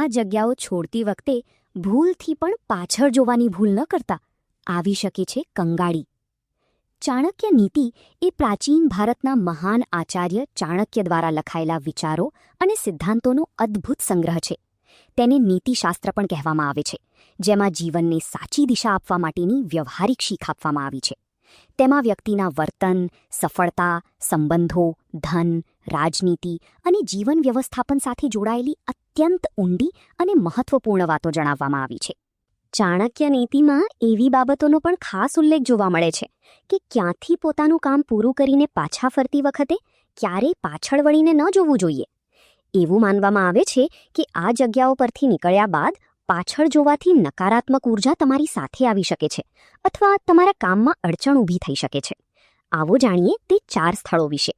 આ જગ્યાઓ છોડતી વખતે ભૂલથી પણ પાછળ જોવાની ભૂલ ન કરતા. આવી શકે છે કંગાળી. ચાણક્ય નીતિ એ પ્રાચીન ભારતના મહાન આચાર્ય ચાણક્ય દ્વારા લખાયેલા વિચારો અને સિદ્ધાંતોનો અદ્ભુત સંગ્રહ છે. તેને નીતિશાસ્ત્ર પણ કહેવામાં આવે છે, જેમાં જીવનને સાચી દિશા આપવા માટેની વ્યવહારિક શીખ આપવામાં આવી છે. તેમાં વ્યક્તિના વર્તન, સફળતા, સંબંધો, ધન, રાજનીતિ અને જીવન વ્યવસ્થાપન સાથે જોડાયેલી અત્યંત ઊંડી અને મહત્વપૂર્ણ વાતો જણાવવામાં આવી છે. ચાણક્ય નીતિમાં એવી બાબતોનો પણ ખાસ ઉલ્લેખ જોવા મળે છે કે ક્યાંથી પોતાનું કામ પૂરું કરીને પાછા ફરતી વખતે ક્યારેય પાછળ વળીને ન જોવું જોઈએ. એવું માનવામાં આવે છે કે આ જગ્યાઓ પરથી નીકળ્યા બાદ પાછળ જોવાથી નકારાત્મક ઉર્જા તમારી સાથે આવી શકે છે અથવા તમારા કામમાં અડચણ ઊભી થઈ શકે છે. આવો જાણીએ તે 4 સ્થળો વિશે.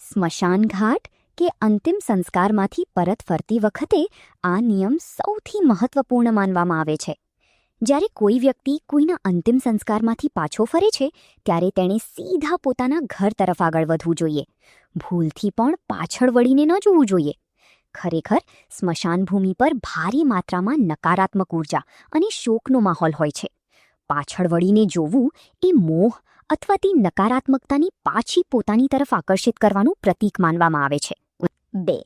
સ્મશાન ઘાટ કે અંતિમ સંસ્કારમાંથી પરત ફરતી વખતે આ નિયમ સૌથી મહત્વપૂર્ણ માનવામાં આવે છે. જ્યારે કોઈ વ્યક્તિ કોઈના અંતિમ સંસ્કારમાંથી પાછો ફરે છે ત્યારે તેણે સીધા પોતાના ઘર તરફ આગળ વધવું જોઈએ. ભૂલથી પણ પાછળ વળીને ન જોવું જોઈએ. ખરેખર સ્મશાન ભૂમિ પર ભારે માત્રામાં નકારાત્મક ઉર્જા અને શોકનો માહોલ હોય છે. પાછળ વળીને જોવું એ મોહ અથવા તે નકારાત્મકતાની પાછી પોતાની તરફ આકર્ષિત કરવાનું પ્રતીક માનવામાં આવે છે. 2.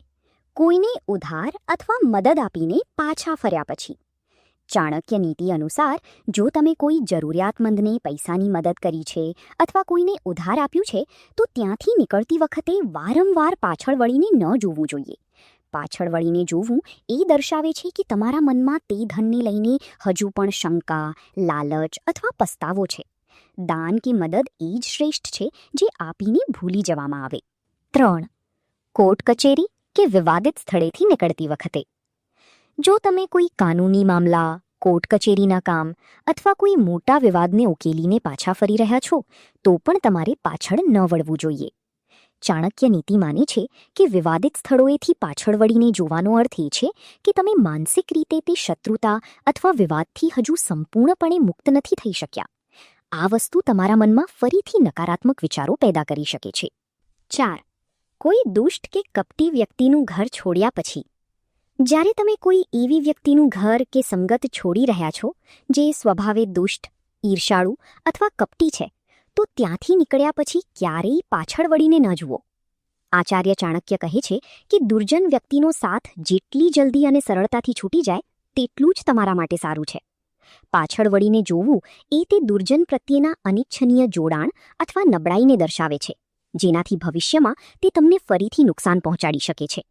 કોઈને ઉધાર અથવા મદદ આપીને પાછા ફર્યા પછી. ચાણક્ય નીતિ અનુસાર જો તમે કોઈ જરૂરિયાતમંદને પૈસાની મદદ કરી છે અથવા કોઈને ઉધાર આપ્યું છે તો ત્યાંથી નીકળતી વખતે વારંવાર પાછળ વળીને ન જોવું જોઈએ. પાછળ વળીને જોવું એ દર્શાવે છે કે તમારા મનમાં તે ધનને લઈને હજુ પણ શંકા, લાલચ અથવા પસ્તાવો છે. દાન કે મદદ એ જ શ્રેષ્ઠ છે જે આપીને ભૂલી જવામાં આવે. 3. કોર્ટ કચેરી કે વિવાદિત સ્થળેથી નીકળતી વખતે. જો તમે કોઈ કાનૂની મામલા, કોર્ટ કચેરીના કામ અથવા કોઈ મોટા વિવાદને ઉકેલીને પાછા ફરી રહ્યા છો તો પણ તમારે પાછળ ન વળવું જોઈએ. ચાણક્ય નીતિ માને છે કે વિવાદિત સ્થળોએથી પાછળ વળીને જોવાનો અર્થ એ છે કે તમે માનસિક રીતે તે શત્રુતા અથવા વિવાદથી હજુ સંપૂર્ણપણે મુક્ત નથી થઈ શક્યા. આ વસ્તુ તમારા મનમાં ફરીથી નકારાત્મક વિચારો પેદા કરી શકે છે. 4. કોઈ દુષ્ટ કે કપટી વ્યક્તિનું ઘર છોડ્યા પછી. જ્યારે તમે કોઈ એવી વ્યક્તિનું ઘર કે સંગત છોડી રહ્યા છો જે સ્વભાવે દુષ્ટ, ઈર્ષાળુ અથવા કપટી છે તો ત્યાંથી નીકળ્યા પછી ક્યારેય પાછળ વળીને ન જુઓ. આચાર્ય ચાણક્ય કહે છે કે દુર્જન વ્યક્તિનો સાથ જેટલી જલ્દી અને સરળતાથી છૂટી જાય તેટલું જ તમારા માટે સારું છે. પાછળ વળીને જોવું એ તે દુર્જન પ્રત્યેના અનિચ્છનીય જોડાણ અથવા નબળાઈને દર્શાવે છે, જેનાથી ભવિષ્યમાં તે તમને ફરીથી નુકસાન પહોંચાડી શકે છે.